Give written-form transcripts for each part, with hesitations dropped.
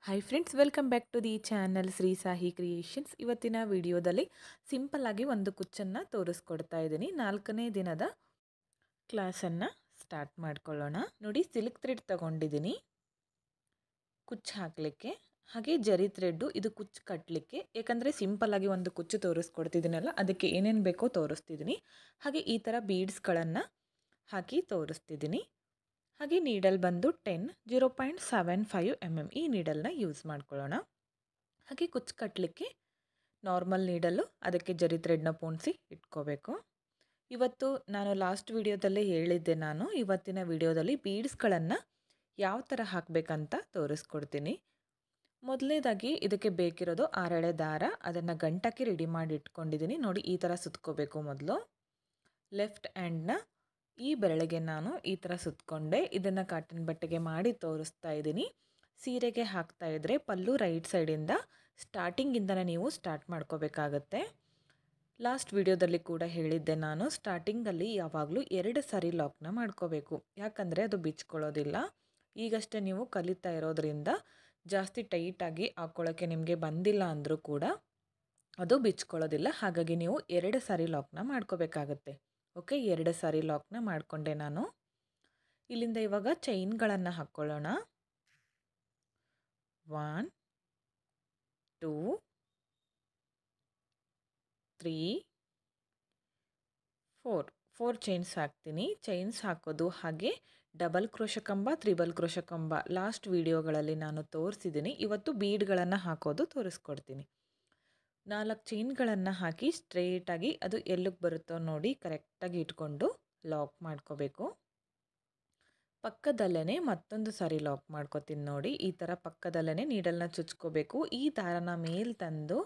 Hi friends, welcome back to the channel Shri Sahi creations. ಇವತ್ತಿನ ವಿಡಿಯೋದಲ್ಲಿ simple ಆಗಿ ಒಂದು ಕುಚ್ಚನ್ನು ತೋರಿಸ್ಕೊಡ್ತಾ ಇದ್ದೀನಿ. 4ನೇ ದಿನದ ಕ್ಲಾಸನ್ನು ಸ್ಟಾರ್ಟ್ ಮಾಡ್ಕೊಳ್ಳೋಣ. ನೋಡಿ, ಸಿಲ್ಕ್ ಥ್ರೆಡ್ ತಗೊಂಡಿದ್ದೀನಿ ಕುಚ್ಚು ಹಾಕಲಿಕ್ಕೆ, ಹಾಗೆ ಜರಿ ಥ್ರೆಡ್ಡು ಇದು ಕುಚ್ಚು ಕಟ್ಟಲಿಕ್ಕೆ. ಯಾಕಂದರೆ ಸಿಂಪಲ್ ಆಗಿ ಒಂದು ಕುಚ್ಚು ತೋರಿಸ್ಕೊಡ್ತಿದ್ದೀನಲ್ಲ, ಅದಕ್ಕೆ ಏನೇನು ಬೇಕೋ ತೋರಿಸ್ತಿದ್ದೀನಿ. ಹಾಗೆ ಈ ಥರ ಬೀಡ್ಸ್ಗಳನ್ನು ಹಾಕಿ ತೋರಿಸ್ತಿದ್ದೀನಿ. ಹಾಗೆ ನೀಡಲ್ ಬಂದು 0.75 mm ಈ ನೀಡಲ್ನ ಯೂಸ್ ಮಾಡ್ಕೊಳ್ಳೋಣ. ಹಾಗೆ ಕುಚ್ಚು ಕಟ್ಟಲಿಕ್ಕೆ ನಾರ್ಮಲ್ ನೀಡಲ್ಲು, ಅದಕ್ಕೆ ಜರಿ ಥ್ರೆಡ್ನ ಪೋಣಿಸಿ ಇಟ್ಕೋಬೇಕು. ಇವತ್ತು ನಾನು ಲಾಸ್ಟ್ ವಿಡಿಯೋದಲ್ಲೇ ಹೇಳಿದ್ದೆ, ಇವತ್ತಿನ ವಿಡಿಯೋದಲ್ಲಿ ಬೀಡ್ಸ್ಗಳನ್ನು ಯಾವ ಥರ ಹಾಕಬೇಕಂತ ತೋರಿಸ್ಕೊಡ್ತೀನಿ. ಮೊದಲನೇದಾಗಿ ಇದಕ್ಕೆ ಬೇಕಿರೋದು 6 ಎಳೆ ದಾರ. ಅದನ್ನು ಗಂಟಕ್ಕೆ ರೆಡಿ ಮಾಡಿ ಇಟ್ಕೊಂಡಿದ್ದೀನಿ. ನೋಡಿ, ಈ ಥರ ಸುತ್ಕೋಬೇಕು. ಮೊದಲು ಲೆಫ್ಟ್ ಹ್ಯಾಂಡ್ನ ಈ ಬೆರಳಿಗೆ ನಾನು ಈ ಥರ ಸುತ್ತಕೊಂಡೆ. ಇದನ್ನು ಕಾಟನ್ ಬಟ್ಟೆಗೆ ಮಾಡಿ ತೋರಿಸ್ತಾ ಇದ್ದೀನಿ. ಸೀರೆಗೆ ಹಾಕ್ತಾ ಇದ್ದರೆ ಪಲ್ಲು ರೈಟ್ ಸೈಡಿಂದ ಸ್ಟಾರ್ಟಿಂಗಿಂದನೇ ನೀವು ಸ್ಟಾರ್ಟ್ ಮಾಡ್ಕೋಬೇಕಾಗತ್ತೆ. ಲಾಸ್ಟ್ ವಿಡಿಯೋದಲ್ಲಿ ಕೂಡ ಹೇಳಿದ್ದೆ ನಾನು, ಸ್ಟಾರ್ಟಿಂಗಲ್ಲಿ ಯಾವಾಗಲೂ 2 ಸಾರಿ ಲಾಕ್ನ ಮಾಡ್ಕೋಬೇಕು. ಯಾಕಂದರೆ ಅದು ಬಿಚ್ಕೊಳ್ಳೋದಿಲ್ಲ. ಈಗಷ್ಟೇ ನೀವು ಕಲಿತಾ ಇರೋದ್ರಿಂದ ಜಾಸ್ತಿ ಟೈಟಾಗಿ ಹಾಕ್ಕೊಳ್ಳೋಕ್ಕೆ ನಿಮಗೆ ಬಂದಿಲ್ಲ ಅಂದರೂ ಕೂಡ ಅದು ಬಿಚ್ಕೊಳ್ಳೋದಿಲ್ಲ. ಹಾಗಾಗಿ ನೀವು 2 ಸಾರಿ ಲಾಕ್ನ ಮಾಡ್ಕೋಬೇಕಾಗತ್ತೆ. ಓಕೆ, 2 ಸಾರಿ ಲಾಕ್ನ ಮಾಡಿಕೊಂಡೆ ನಾನು. ಇಲ್ಲಿಂದ ಇವಾಗ ಚೈನ್ಗಳನ್ನು ಹಾಕ್ಕೊಳ್ಳೋಣ. 1 2 3 4 ಚೈನ್ಸ್ ಹಾಕ್ತೀನಿ. ಚೈನ್ಸ್ ಹಾಕೋದು ಹಾಗೆ ಡಬಲ್ ಕ್ರೋಶ ಕಂಬ, ತ್ರಿಬಲ್ ಕ್ರೋಶ ಕಂಬ ಲಾಸ್ಟ್ ವಿಡಿಯೋಗಳಲ್ಲಿ ನಾನು ತೋರಿಸಿದ್ದೀನಿ. ಇವತ್ತು ಬೀಡ್ಗಳನ್ನು ಹಾಕೋದು ತೋರಿಸ್ಕೊಡ್ತೀನಿ. 4 ಚೈನ್ಗಳನ್ನು ಹಾಕಿ ಸ್ಟ್ರೇಟಾಗಿ ಅದು ಎಲ್ಲಿಗೆ ಬರುತ್ತೋ ನೋಡಿ ಕರೆಕ್ಟಾಗಿ ಇಟ್ಕೊಂಡು ಲಾಕ್ ಮಾಡ್ಕೋಬೇಕು. ಪಕ್ಕದಲ್ಲೇ ಮತ್ತೊಂದು ಸಾರಿ ಲಾಕ್ ಮಾಡ್ಕೋತೀನಿ. ನೋಡಿ, ಈ ಥರ ಪಕ್ಕದಲ್ಲೇ ನೀಡಲ್ನ ಚುಚ್ಕೋಬೇಕು. ಈ ದಾರನ ಮೇಲೆ ತಂದು,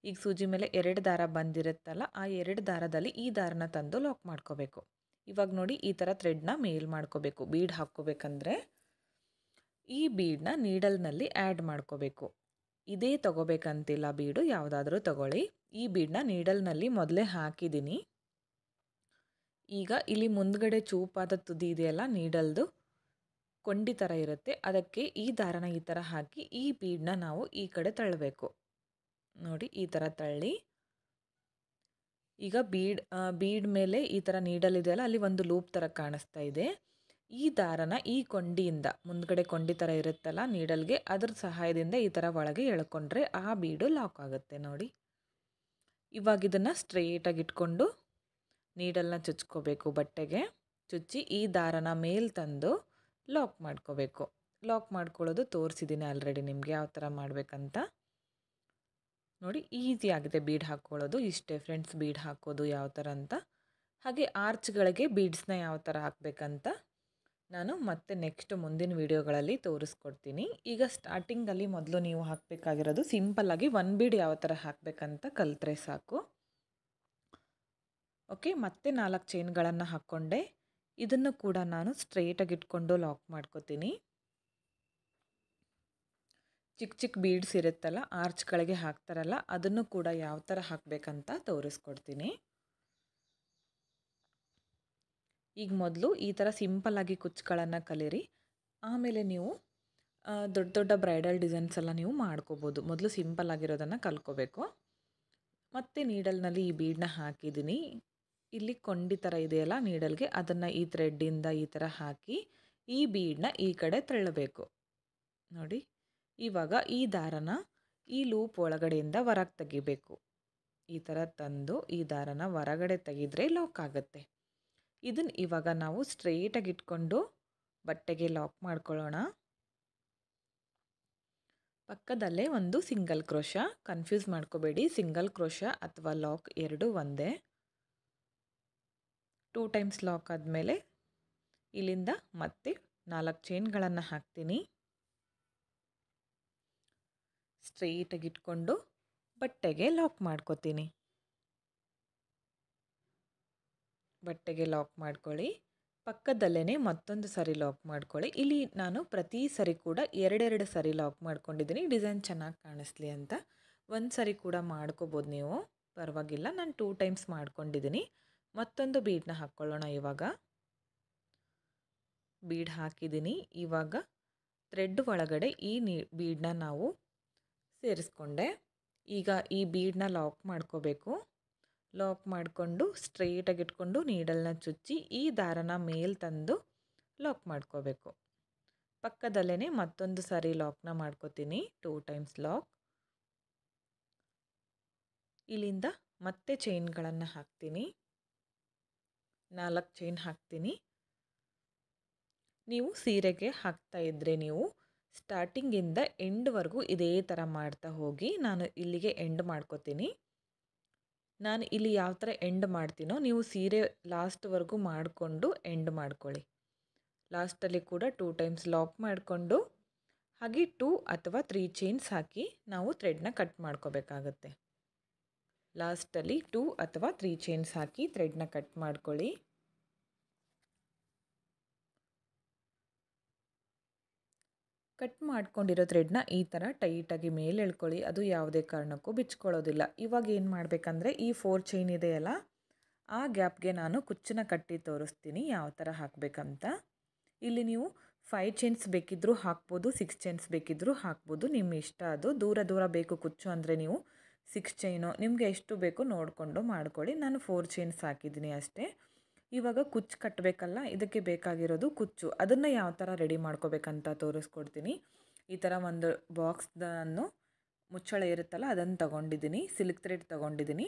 ಈಗ ಸೂಜಿ ಮೇಲೆ 2 ದಾರ ಬಂದಿರುತ್ತಲ್ಲ, ಆ 2 ದಾರದಲ್ಲಿ ಈ ದಾರನ ತಂದು ಲಾಕ್ ಮಾಡ್ಕೋಬೇಕು. ಇವಾಗ ನೋಡಿ, ಈ ಥರ ಥ್ರೆಡ್ನ ಮೇಲ್ ಮಾಡ್ಕೋಬೇಕು. ಬೀಡ್ ಹಾಕ್ಕೋಬೇಕಂದ್ರೆ ಈ ಬೀಡನ್ನ ನೀಡಲ್ನಲ್ಲಿ ಆ್ಯಡ್ ಮಾಡ್ಕೋಬೇಕು. ಇದೇ ತಗೋಬೇಕಂತಿಲ್ಲ, ಬೀಡು ಯಾವುದಾದ್ರೂ ತಗೊಳ್ಳಿ. ಈ ಬೀಡನ್ನ ನೀಡಲ್ನಲ್ಲಿ ಮೊದಲೇ ಹಾಕಿದ್ದೀನಿ. ಈಗ ಇಲ್ಲಿ ಮುಂದ್ಗಡೆ ಚೂಪಾದ ತುದಿ ಇದೆಯಲ್ಲ, ನೀಡಲ್ದು ಕೊಂಡಿ ಥರ ಇರುತ್ತೆ, ಅದಕ್ಕೆ ಈ ದಾರನ ಈ ಥರ ಹಾಕಿ ಈ ಬೀಡನ್ನ ನಾವು ಈ ಕಡೆ ತಳ್ಳಬೇಕು. ನೋಡಿ, ಈ ಥರ ತಳ್ಳಿ. ಈಗ ಬೀಡ್ ಮೇಲೆ ಈ ಥರ ನೀಡಲ್ ಇದೆಯಲ್ಲ, ಅಲ್ಲಿ ಒಂದು ಲೂಪ್ ಥರ ಕಾಣಿಸ್ತಾ ಇದೆ. ಈ ದಾರನ ಈ ಕೊಂಡಿಯಿಂದ, ಮುಂದ್ಗಡೆ ಕೊಂಡಿ ಥರ ಇರುತ್ತಲ್ಲ ನೀಡಲ್ಗೆ, ಅದ್ರ ಸಹಾಯದಿಂದ ಈ ಥರ ಒಳಗೆ ಎಳ್ಕೊಂಡ್ರೆ ಆ ಬೀಡು ಲಾಕ್ ಆಗುತ್ತೆ. ನೋಡಿ, ಇವಾಗ ಇದನ್ನು ಸ್ಟ್ರೇಟಾಗಿ ಇಟ್ಕೊಂಡು ನೀಡಲ್ನ ಚುಚ್ಕೋಬೇಕು. ಬಟ್ಟೆಗೆ ಚುಚ್ಚಿ ಈ ದಾರನ ಮೇಲೆ ತಂದು ಲಾಕ್ ಮಾಡ್ಕೋಬೇಕು. ಲಾಕ್ ಮಾಡ್ಕೊಳ್ಳೋದು ತೋರಿಸಿದ್ದೀನಿ ಆಲ್ರೆಡಿ ನಿಮಗೆ ಯಾವ ಥರ ಮಾಡಬೇಕಂತ. ನೋಡಿ, ಈಸಿ ಆಗಿದೆ ಬೀಡ್ ಹಾಕ್ಕೊಳ್ಳೋದು. ಇಷ್ಟೇ ಫ್ರೆಂಡ್ಸ್, ಬೀಡ್ ಹಾಕೋದು ಯಾವ ಥರ ಅಂತ. ಹಾಗೆ ಆರ್ಚ್ಗಳಿಗೆ ಬೀಡ್ಸ್ನ ಯಾವ ಥರ ಹಾಕಬೇಕಂತ ನಾನು ಮತ್ತೆ ನೆಕ್ಸ್ಟ್ ಮುಂದಿನ ವಿಡಿಯೋಗಳಲ್ಲಿ ತೋರಿಸ್ಕೊಡ್ತೀನಿ. ಈಗ ಸ್ಟಾರ್ಟಿಂಗಲ್ಲಿ ಮೊದಲು ನೀವು ಹಾಕಬೇಕಾಗಿರೋದು ಸಿಂಪಲ್ಲಾಗಿ 1 ಬೀಡ್ ಯಾವ ಥರ ಹಾಕಬೇಕಂತ ಕಲಿತ್ರೆ ಸಾಕು. ಓಕೆ, ಮತ್ತೆ 4 ಚೈನ್ಗಳನ್ನು ಹಾಕ್ಕೊಂಡೆ. ಇದನ್ನು ಕೂಡ ನಾನು ಸ್ಟ್ರೇಟಾಗಿ ಇಟ್ಕೊಂಡು ಲಾಕ್ ಮಾಡ್ಕೋತೀನಿ. ಚಿಕ್ಕ ಚಿಕ್ಕ ಬೀಡ್ಸ್ ಇರುತ್ತಲ್ಲ, ಆರ್ಚ್ಗಳಿಗೆ ಹಾಕ್ತಾರಲ್ಲ, ಅದನ್ನು ಕೂಡ ಯಾವ ಥರ ಹಾಕಬೇಕಂತ ತೋರಿಸ್ಕೊಡ್ತೀನಿ. ಈಗ ಮೊದಲು ಈ ಥರ ಸಿಂಪಲ್ಲಾಗಿ ಕುಚ್ಚುಗಳನ್ನು ಕಲೀರಿ. ಆಮೇಲೆ ನೀವು ದೊಡ್ಡ ದೊಡ್ಡ ಬ್ರೈಡಲ್ ಡಿಸೈನ್ಸ್ ಎಲ್ಲ ನೀವು ಮಾಡ್ಕೋಬೋದು. ಮೊದಲು ಸಿಂಪಲ್ ಆಗಿರೋದನ್ನು ಕಲ್ತ್ಕೋಬೇಕು. ಮತ್ತು ನೀಡಲ್ನಲ್ಲಿ ಈ ಬೀಡನ್ನ ಹಾಕಿದ್ದೀನಿ. ಇಲ್ಲಿ ಕೊಂಡಿ ಥರ ಇದೆಯಲ್ಲ ನೀಡಲ್ಗೆ, ಅದನ್ನು ಈ ಥ್ರೆಡ್ಡಿಂದ ಈ ಥರ ಹಾಕಿ ಈ ಬೀಡನ್ನ ಈ ಕಡೆ ತಳ್ಳಬೇಕು. ನೋಡಿ, ಇವಾಗ ಈ ದಾರನ ಈ ಲೂಪ್ ಒಳಗಡೆಯಿಂದ ಹೊರಗೆ ತೆಗಿಬೇಕು. ಈ ಥರ ತಂದು ಈ ದಾರನ ಹೊರಗಡೆ ತೆಗೆದ್ರೆ ಲಾಕ್ ಆಗುತ್ತೆ. ಇದನ್ನು ಇವಾಗ ನಾವು ಸ್ಟ್ರೇಟಾಗಿ ಇಟ್ಕೊಂಡು ಬಟ್ಟೆಗೆ ಲಾಕ್ ಮಾಡ್ಕೊಳ್ಳೋಣ. ಪಕ್ಕದಲ್ಲೇ ಒಂದು ಸಿಂಗಲ್ ಕ್ರೋಶ, ಕನ್ಫ್ಯೂಸ್ ಮಾಡ್ಕೋಬೇಡಿ. ಸಿಂಗಲ್ ಕ್ರೋಶ ಅಥವಾ ಲಾಕ್ ಎರಡೂ ಒಂದೇ. 2 ಟೈಮ್ಸ್ ಲಾಕ್ ಆದಮೇಲೆ ಇಲ್ಲಿಂದ ಮತ್ತೆ 4 ಚೈನ್ಗಳನ್ನು ಹಾಕ್ತೀನಿ. ಸ್ಟ್ರೇಟಾಗಿ ಇಟ್ಕೊಂಡು ಬಟ್ಟೆಗೆ ಲಾಕ್ ಮಾಡ್ಕೋತೀನಿ. ಬಟ್ಟೆಗೆ ಲಾಕ್ ಮಾಡ್ಕೊಳ್ಳಿ. ಪಕ್ಕದಲ್ಲೇ ಮತ್ತೊಂದು ಸರಿ ಲಾಕ್ ಮಾಡ್ಕೊಳ್ಳಿ. ಇಲ್ಲಿ ನಾನು ಪ್ರತಿ ಸರಿ ಕೂಡ 2 ಸರಿ ಲಾಕ್ ಮಾಡ್ಕೊಂಡಿದ್ದೀನಿ, ಡಿಸೈನ್ ಚೆನ್ನಾಗಿ ಕಾಣಿಸ್ಲಿ ಅಂತ. 1 ಸರಿ ಕೂಡ ಮಾಡ್ಕೋಬೋದು ನೀವು, ಪರವಾಗಿಲ್ಲ. ನಾನು 2 ಟೈಮ್ಸ್ ಮಾಡ್ಕೊಂಡಿದ್ದೀನಿ. ಮತ್ತೊಂದು ಬೀಡನ್ನ ಹಾಕ್ಕೊಳ್ಳೋಣ. ಇವಾಗ ಬೀಡ್ ಹಾಕಿದ್ದೀನಿ. ಇವಾಗ ಥ್ರೆಡ್ ಒಳಗಡೆ ಈ ಬೀಡನ್ನ ನಾವು ಸೇರಿಸ್ಕೊಂಡೆ. ಈಗ ಈ ಬೀಡನ್ನ ಲಾಕ್ ಮಾಡ್ಕೋಬೇಕು. ಲಾಕ್ ಮಾಡಿಕೊಂಡು ಸ್ಟ್ರೈಟಾಗಿ ಇಟ್ಕೊಂಡು ನೀಡಲ್ನ ಚುಚ್ಚಿ ಈ ದಾರನ ಮೇಲೆ ತಂದು ಲಾಕ್ ಮಾಡ್ಕೋಬೇಕು. ಪಕ್ಕದಲ್ಲೇ ಮತ್ತೊಂದು ಸಾರಿ ಲಾಕ್ನ ಮಾಡ್ಕೋತೀನಿ, 2 ಟೈಮ್ಸ್ ಲಾಕ್. ಇಲ್ಲಿಂದ ಮತ್ತೆ ಚೈನ್ಗಳನ್ನು ಹಾಕ್ತೀನಿ, 4 ಚೈನ್ ಹಾಕ್ತೀನಿ. ನೀವು ಸೀರೆಗೆ ಹಾಕ್ತಾ ಇದ್ದರೆ ನೀವು ಸ್ಟಾರ್ಟಿಂಗಿಂದ ಎಂಡ್ವರೆಗೂ ಇದೇ ಥರ ಮಾಡ್ತಾ ಹೋಗಿ. ನಾನು ಇಲ್ಲಿಗೆ ಎಂಡ್ ಮಾಡ್ಕೋತೀನಿ. ನಾನು ಇಲ್ಲಿ ಯಾವ ಥರ ಎಂಡ್ ಮಾಡ್ತೀನೋ ನೀವು ಸೀರೆ ಲಾಸ್ಟ್ವರೆಗೂ ಮಾಡಿಕೊಂಡು ಎಂಡ್ ಮಾಡ್ಕೊಳ್ಳಿ. ಲಾಸ್ಟಲ್ಲಿ ಕೂಡ 2 ಟೈಮ್ಸ್ ಲಾಕ್ ಮಾಡಿಕೊಂಡು ಹಾಗೆ 2 ಅಥವಾ 3 ಚೈನ್ಸ್ ಹಾಕಿ ನಾವು ಥ್ರೆಡ್ನ ಕಟ್ ಮಾಡ್ಕೋಬೇಕಾಗತ್ತೆ. ಲಾಸ್ಟಲ್ಲಿ 2 ಅಥವಾ 3 ಚೈನ್ಸ್ ಹಾಕಿ ಥ್ರೆಡ್ನ ಕಟ್ ಮಾಡ್ಕೊಳ್ಳಿ. ಕಟ್ ಮಾಡ್ಕೊಂಡಿರೋ ಥ್ರೆಡ್ನ ಈ ಥರ ಟೈಟಾಗಿ ಮೇಲೆ ಎಳ್ಕೊಳ್ಳಿ. ಅದು ಯಾವುದೇ ಕಾರಣಕ್ಕೂ ಬಿಚ್ಕೊಳ್ಳೋದಿಲ್ಲ. ಇವಾಗ ಏನು ಮಾಡಬೇಕಂದ್ರೆ ಈ 4 ಚೈನ್ ಇದೆಯಲ್ಲ, ಆ ಗ್ಯಾಪ್ಗೆ ನಾನು ಕುಚ್ಚನ್ನ ಕಟ್ಟಿ ತೋರಿಸ್ತೀನಿ ಯಾವ ಥರ ಹಾಕಬೇಕಂತ. ಇಲ್ಲಿ ನೀವು 5 ಚೈನ್ಸ್ ಬೇಕಿದ್ದರೂ ಹಾಕ್ಬೋದು, 6 ಚೈನ್ಸ್ ಬೇಕಿದ್ದರೂ ಹಾಕ್ಬೋದು, ನಿಮ್ಮ ಇಷ್ಟ. ಅದು ದೂರ ದೂರ ಬೇಕು ಕುಚ್ಚು ಅಂದರೆ ನೀವು 6 ಚೈನು ನಿಮಗೆ ಎಷ್ಟು ಬೇಕೋ ನೋಡಿಕೊಂಡು ಮಾಡ್ಕೊಳ್ಳಿ. ನಾನು 4 ಚೈನ್ಸ್ ಹಾಕಿದ್ದೀನಿ ಅಷ್ಟೇ. ಇವಾಗ ಕುಚ್ಚು ಕಟ್ಟಬೇಕಲ್ಲ, ಇದಕ್ಕೆ ಬೇಕಾಗಿರೋದು ಕುಚ್ಚು. ಅದನ್ನು ಯಾವ ಥರ ರೆಡಿ ಮಾಡ್ಕೋಬೇಕಂತ ತೋರಿಸ್ಕೊಡ್ತೀನಿ. ಈ ಥರ ಒಂದು ಬಾಕ್ಸ್ದನ್ನು ಮುಚ್ಚಳ ಇರುತ್ತಲ್ಲ ಅದನ್ನು ತೊಗೊಂಡಿದ್ದೀನಿ, ಸಿಲ್ಕ್ ಥ್ರೆಡ್ ತೊಗೊಂಡಿದ್ದೀನಿ.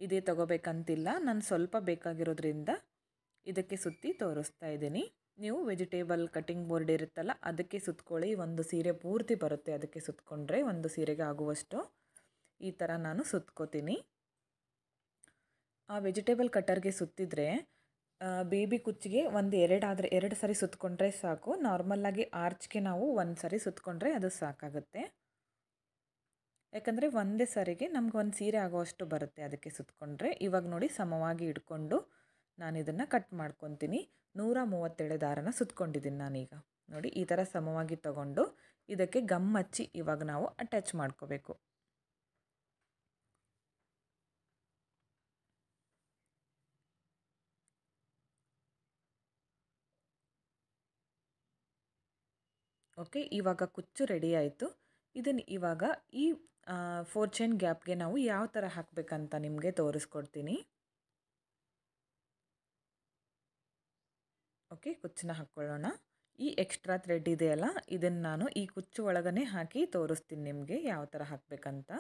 ಇದೇ ತೊಗೋಬೇಕಂತಿಲ್ಲ, ನಾನು ಸ್ವಲ್ಪ ಬೇಕಾಗಿರೋದ್ರಿಂದ ಇದಕ್ಕೆ ಸುತ್ತಿ ತೋರಿಸ್ತಾ ಇದ್ದೀನಿ. ನೀವು ವೆಜಿಟೇಬಲ್ ಕಟ್ಟಿಂಗ್ ಬೋರ್ಡ್ ಇರುತ್ತಲ್ಲ ಅದಕ್ಕೆ ಸುತ್ಕೊಳ್ಳಿ. ಒಂದು ಸೀರೆ ಪೂರ್ತಿ ಬರುತ್ತೆ ಅದಕ್ಕೆ ಸುತ್ಕೊಂಡ್ರೆ, ಒಂದು ಸೀರೆಗೆ ಆಗುವಷ್ಟು. ಈ ಥರ ನಾನು ಸುತ್ಕೋತೀನಿ. ಆ ವೆಜಿಟೇಬಲ್ ಕಟ್ಟರ್ಗೆ ಸುತ್ತಿದ್ರೆ ಬೇಬಿ ಕುಚ್ಚಿಗೆ ಒಂದು 2 ಸರಿ ಸುತ್ಕೊಂಡ್ರೆ ಸಾಕು. ನಾರ್ಮಲ್ಲಾಗಿ ಆರ್ಚ್ಗೆ ನಾವು 1 ಸರಿ ಸುತ್ಕೊಂಡ್ರೆ ಅದು ಸಾಕಾಗುತ್ತೆ. ಯಾಕಂದರೆ ಒಂದೇ ಸರಿಗೆ ನಮ್ಗೆ ಒಂದು ಸೀರೆ ಆಗೋವಷ್ಟು ಬರುತ್ತೆ ಅದಕ್ಕೆ ಸುತ್ಕೊಂಡ್ರೆ. ಇವಾಗ ನೋಡಿ ಸಮವಾಗಿ ಇಟ್ಕೊಂಡು ನಾನು ಇದನ್ನು ಕಟ್ ಮಾಡ್ಕೊತೀನಿ. 137 ದಾರನ ಸುತ್ಕೊಂಡಿದ್ದೀನಿ ನಾನೀಗ. ನೋಡಿ ಈ ಥರ ಸಮವಾಗಿ ತಗೊಂಡು ಇದಕ್ಕೆ ಗಮ್ ಹಚ್ಚಿ ಇವಾಗ ನಾವು ಅಟ್ಯಾಚ್ ಮಾಡ್ಕೋಬೇಕು. ಓಕೆ, ಇವಾಗ ಕುಚ್ಚು ರೆಡಿ ಆಯಿತು. ಇದನ್ನು ಇವಾಗ ಈ 4 ಚೈನ್ ಗ್ಯಾಪ್ಗೆ ನಾವು ಯಾವ ಥರ ಹಾಕಬೇಕಂತ ನಿಮಗೆ ತೋರಿಸ್ಕೊಡ್ತೀನಿ. ಓಕೆ, ಕುಚ್ಚನ್ನ ಹಾಕ್ಕೊಳ್ಳೋಣ. ಈ ಎಕ್ಸ್ಟ್ರಾ ಥ್ರೆಡ್ ಇದೆಯಲ್ಲ ಇದನ್ನು ನಾನು ಈ ಕುಚ್ಚು ಒಳಗನೆ ಹಾಕಿ ತೋರಿಸ್ತೀನಿ ನಿಮಗೆ ಯಾವ ಥರ ಹಾಕಬೇಕಂತ.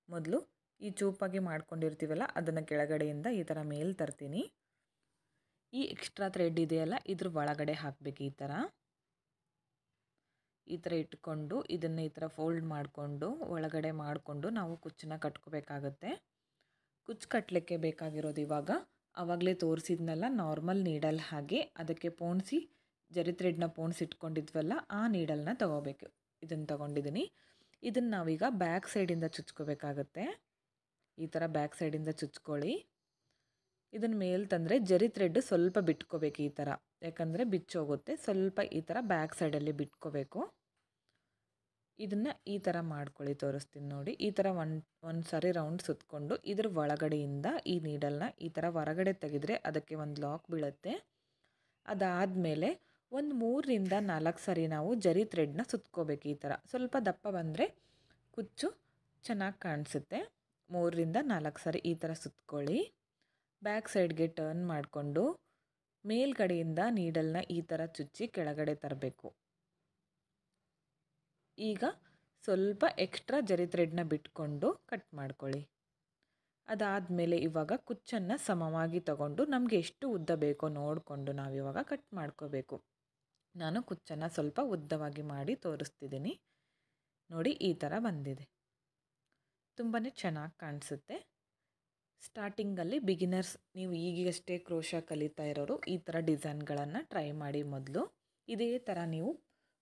ಮೊದಲು ಈ ಚೂಪಾಗಿ ಮಾಡ್ಕೊಂಡಿರ್ತೀವಲ್ಲ ಅದನ್ನು ಕೆಳಗಡೆಯಿಂದ ಈ ಥರ ಮೇಲೆ ತರ್ತೀನಿ. ಈ ಎಕ್ಸ್ಟ್ರಾ ಥ್ರೆಡ್ ಇದೆಯಲ್ಲ ಇದ್ರ ಒಳಗಡೆ ಹಾಕಬೇಕು. ಈ ಥರ ಇಟ್ಕೊಂಡು ಇದನ್ನು ಈ ಥರ ಫೋಲ್ಡ್ ಮಾಡಿಕೊಂಡು ಒಳಗಡೆ ಮಾಡಿಕೊಂಡು ನಾವು ಕುಚ್ಚನ್ನ ಕಟ್ಕೋಬೇಕಾಗತ್ತೆ. ಕುಚ್ಚು ಕಟ್ಟಲಿಕ್ಕೆ ಬೇಕಾಗಿರೋದು ಇವಾಗ ಆವಾಗಲೇ ತೋರಿಸಿದ್ನಲ್ಲ ನಾರ್ಮಲ್ ನೀಡಲ್, ಹಾಗೆ ಅದಕ್ಕೆ ಪೋಣಿಸಿ ಜರಿ ಥ್ರೆಡ್ನ ಪೋಣಿಸಿ ಇಟ್ಕೊಂಡಿದ್ವಲ್ಲ ಆ ನೀಡಲ್ನ ತೊಗೋಬೇಕು. ಇದನ್ನು ತೊಗೊಂಡಿದ್ದೀನಿ. ಇದನ್ನು ನಾವೀಗ ಬ್ಯಾಕ್ ಸೈಡಿಂದ ಚುಚ್ಕೋಬೇಕಾಗತ್ತೆ. ಈ ಥರ ಬ್ಯಾಕ್ ಸೈಡಿಂದ ಚುಚ್ಕೊಳ್ಳಿ. ಇದನ್ನು ಮೇಲೆ ತಂದರೆ ಜರಿ ಥ್ರೆಡ್ ಸ್ವಲ್ಪ ಬಿಟ್ಕೋಬೇಕು ಈ ಥರ, ಯಾಕಂದರೆ ಬಿಚ್ಚೋಗುತ್ತೆ. ಸ್ವಲ್ಪ ಈ ಥರ ಬ್ಯಾಕ್ ಸೈಡಲ್ಲಿ ಬಿಟ್ಕೋಬೇಕು. ಇದನ್ನು ಈ ಥರ ಮಾಡ್ಕೊಳ್ಳಿ, ತೋರಿಸ್ತೀನಿ ನೋಡಿ. ಈ ಥರ ಒಂದು ಸಾರಿ ರೌಂಡ್ ಸುತ್ತಕೊಂಡು ಇದ್ರ ಒಳಗಡೆಯಿಂದ ಈ ನೀಡಲ್ನ ಈ ಥರ ಹೊರಗಡೆ ತೆಗೆದ್ರೆ ಅದಕ್ಕೆ ಒಂದು ಲಾಕ್ ಬೀಳುತ್ತೆ. ಅದಾದಮೇಲೆ ಒಂದು 3ರಿಂದ 4 ಸಾರಿ ನಾವು ಜರಿ ಥ್ರೆಡ್ನ ಸುತ್ಕೋಬೇಕು. ಈ ಥರ ಸ್ವಲ್ಪ ದಪ್ಪ ಬಂದರೆ ಕುಚ್ಚು ಚೆನ್ನಾಗಿ ಕಾಣಿಸುತ್ತೆ. 3ರಿಂದ 4 ಸಾರಿ ಈ ಥರ ಸುತ್ಕೊಳ್ಳಿ. ಬ್ಯಾಕ್ ಸೈಡ್ಗೆ ಟರ್ನ್ ಮಾಡಿಕೊಂಡು ಮೇಲ್ಗಡೆಯಿಂದ ನೀಡಲ್ನ ಈ ಥರ ಚುಚ್ಚಿ ಕೆಳಗಡೆ ತರಬೇಕು. ಈಗ ಸ್ವಲ್ಪ ಎಕ್ಸ್ಟ್ರಾ ಜರಿ ಥ್ರೆಡ್ನ ಬಿಟ್ಕೊಂಡು ಕಟ್ ಮಾಡ್ಕೊಳ್ಳಿ. ಅದಾದಮೇಲೆ ಇವಾಗ ಕುಚ್ಚನ್ನು ಸಮವಾಗಿ ತಗೊಂಡು ನಮಗೆ ಎಷ್ಟು ಉದ್ದ ಬೇಕೋ ನೋಡಿಕೊಂಡು ನಾವಿವಾಗ ಕಟ್ ಮಾಡ್ಕೋಬೇಕು. ನಾನು ಕುಚ್ಚನ್ನು ಸ್ವಲ್ಪ ಉದ್ದವಾಗಿ ಮಾಡಿ ತೋರಿಸ್ತಿದ್ದೀನಿ. ನೋಡಿ ಈ ಥರ ಬಂದಿದೆ, ತುಂಬಾ ಚೆನ್ನಾಗಿ ಕಾಣಿಸುತ್ತೆ. ಸ್ಟಾರ್ಟಿಂಗಲ್ಲಿ ಬಿಗಿನರ್ಸ್, ನೀವು ಈಗಷ್ಟೇ ಕ್ರೋಶಾ ಕಲಿತಾ ಇರೋರು ಈ ಥರ ಡಿಸೈನ್ಗಳನ್ನು ಟ್ರೈ ಮಾಡಿ. ಮೊದಲು ಇದೇ ಥರ ನೀವು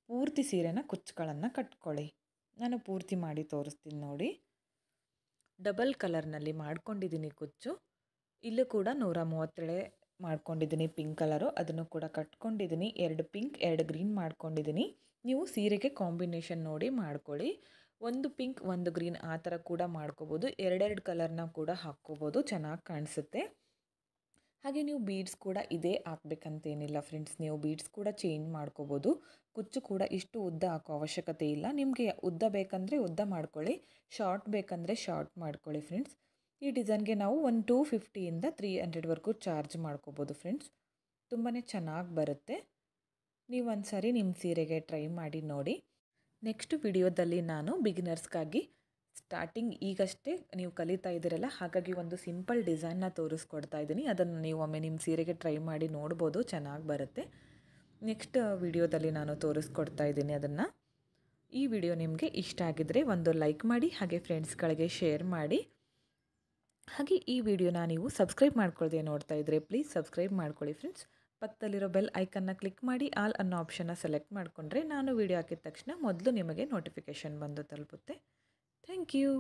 ಪೂರ್ತಿ ಸೀರೆನ ಕುಚ್ಚುಗಳನ್ನು ಕಟ್ಕೊಳ್ಳಿ. ನಾನು ಪೂರ್ತಿ ಮಾಡಿ ತೋರಿಸ್ತೀನಿ ನೋಡಿ. ಡಬಲ್ ಕಲರ್ನಲ್ಲಿ ಮಾಡ್ಕೊಂಡಿದ್ದೀನಿ ಕುಚ್ಚು. ಇಲ್ಲೂ ಕೂಡ 137 ಮಾಡ್ಕೊಂಡಿದ್ದೀನಿ ಪಿಂಕ್ ಕಲರು, ಅದನ್ನು ಕೂಡ ಕಟ್ಕೊಂಡಿದ್ದೀನಿ. 2 ಪಿಂಕ್ 2 ಗ್ರೀನ್ ಮಾಡ್ಕೊಂಡಿದ್ದೀನಿ. ನೀವು ಸೀರೆಗೆ ಕಾಂಬಿನೇಷನ್ ನೋಡಿ ಮಾಡ್ಕೊಳ್ಳಿ. 1 ಪಿಂಕ್ 1 ಗ್ರೀನ್ ಆ ಥರ ಕೂಡ ಮಾಡ್ಕೋಬೋದು. 2 ಕಲರ್ನ ಕೂಡ ಹಾಕ್ಕೋಬೋದು, ಚೆನ್ನಾಗಿ ಕಾಣಿಸುತ್ತೆ. ಹಾಗೆ ನೀವು ಬೀಡ್ಸ್ ಕೂಡ ಇದೇ ಹಾಕ್ಬೇಕಂತೇನಿಲ್ಲ ಫ್ರೆಂಡ್ಸ್, ನೀವು ಬೀಡ್ಸ್ ಕೂಡ ಚೇಂಜ್ ಮಾಡ್ಕೋಬೋದು. ಕುಚ್ಚು ಕೂಡ ಇಷ್ಟು ಉದ್ದ ಹಾಕೋ ಅವಶ್ಯಕತೆ ಇಲ್ಲ. ನಿಮಗೆ ಉದ್ದ ಬೇಕಂದರೆ ಉದ್ದ ಮಾಡ್ಕೊಳ್ಳಿ, ಶಾರ್ಟ್ ಬೇಕಂದರೆ ಶಾರ್ಟ್ ಮಾಡ್ಕೊಳ್ಳಿ ಫ್ರೆಂಡ್ಸ್. ಈ ಡಿಸೈನ್ಗೆ ನಾವು ಒಂದು 250ಇಂದ 300ವರೆಗೂ ಚಾರ್ಜ್ ಮಾಡ್ಕೋಬೋದು ಫ್ರೆಂಡ್ಸ್. ತುಂಬಾ ಚೆನ್ನಾಗಿ ಬರುತ್ತೆ. ನೀವು ಒಂದು ಸಾರಿ ನಿಮ್ಮ ಸೀರೆಗೆ ಟ್ರೈ ಮಾಡಿ ನೋಡಿ. ನೆಕ್ಸ್ಟ್ ವಿಡಿಯೋದಲ್ಲಿ ನಾನು ಬಿಗಿನರ್ಸ್ಗಾಗಿ ಸ್ಟಾರ್ಟಿಂಗ್ ಈಗಷ್ಟೇ ನೀವು ಕಲಿತಾ ಇದ್ದೀರಲ್ಲ, ಹಾಗಾಗಿ ಒಂದು ಸಿಂಪಲ್ ಡಿಸೈನ್ನ ತೋರಿಸ್ಕೊಡ್ತಾ ಇದ್ದೀನಿ. ಅದನ್ನು ನೀವು ಒಮ್ಮೆ ನಿಮ್ಮ ಸೀರೆಗೆ ಟ್ರೈ ಮಾಡಿ ನೋಡ್ಬೋದು, ಚೆನ್ನಾಗಿ ಬರುತ್ತೆ. ನೆಕ್ಸ್ಟ್ ವಿಡಿಯೋದಲ್ಲಿ ನಾನು ತೋರಿಸ್ಕೊಡ್ತಾ ಇದ್ದೀನಿ ಅದನ್ನು. ಈ ವಿಡಿಯೋ ನಿಮಗೆ ಇಷ್ಟ ಆಗಿದ್ದರೆ ಒಂದು ಲೈಕ್ ಮಾಡಿ, ಹಾಗೆ ಫ್ರೆಂಡ್ಸ್ಗಳಿಗೆ ಶೇರ್ ಮಾಡಿ. ಹಾಗೆ ಈ ವಿಡಿಯೋನ ನೀವು ಸಬ್ಸ್ಕ್ರೈಬ್ ಮಾಡ್ಕೊಳ್ಳದೆ ನೋಡ್ತಾ ಇದ್ದರೆ ಪ್ಲೀಸ್ ಸಬ್ಸ್ಕ್ರೈಬ್ ಮಾಡ್ಕೊಳ್ಳಿ ಫ್ರೆಂಡ್ಸ್. ಪಕ್ಕದಲ್ಲಿರೋ ಬೆಲ್ ಐಕನ್ನ ಕ್ಲಿಕ್ ಮಾಡಿ ಆಲ್ ಅನ್ನೋ ಆಪ್ಷನ್ನ ಸೆಲೆಕ್ಟ್ ಮಾಡಿಕೊಂಡ್ರೆ ನಾನು ವಿಡಿಯೋ ಹಾಕಿದ ತಕ್ಷಣ ಮೊದಲು ನಿಮಗೆ ನೋಟಿಫಿಕೇಷನ್ ಬಂದು ತಲುಪುತ್ತೆ. Thank you.